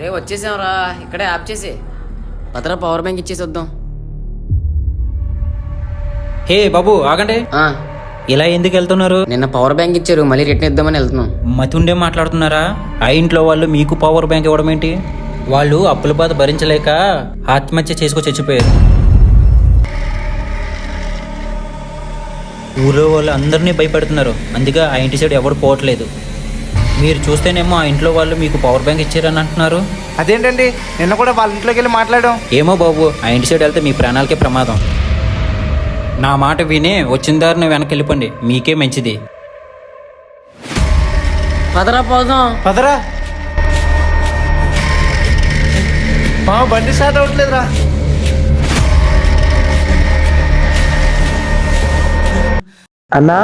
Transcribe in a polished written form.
రే వచ్చేసాంరా, ఇక్కడే ఆప్ చేసి పత్ర power bank ఇచ్చేసి వద్దాం. హే బాబు ఆగండి. ఆ, ఇలా ఎందుకు వెళ్తున్నారు? నిన్న పవర్ బ్యాంక్ ఇచ్చారు, మళ్ళీ రిటర్న్ ఇద్దామని వెళ్తున్నాం. మతుండే మాట్లాడుతున్నారా? ఆ ఇంట్లో వాళ్ళు మీకు పవర్ బ్యాంక్ ఇవ్వడం ఏంటి? వాళ్ళు అప్పుల బాధ భరించలేక ఆత్మహత్య చేసుకొని చచ్చిపోయారు. ఊళ్ళో వాళ్ళు అందరినీ భయపెడుతున్నారు, అందుకే ఆ ఇంటి సైడ్ ఎవరు పోవట్లేదు. మీరు చూస్తేనేమో ఆ ఇంట్లో వాళ్ళు మీకు పవర్ బ్యాంక్ ఇచ్చారని అంటున్నారు. అదేంటండి, నిన్న కూడా వాళ్ళ ఇంట్లోకి వెళ్ళి మాట్లాడాం. ఏమో బాబు, ఆ ఇంటి సైడ్ వెళ్తే మీ ప్రాణాలకే ప్రమాదం. నా మాట విని వచ్చిన దారిని వెనక్కి వెళ్ళిపోండి, మీకే మంచిది. పదరా పోదాం. పదరా. మా బండి స్టార్ట్ అవ్వట్లేదురా. అన్నా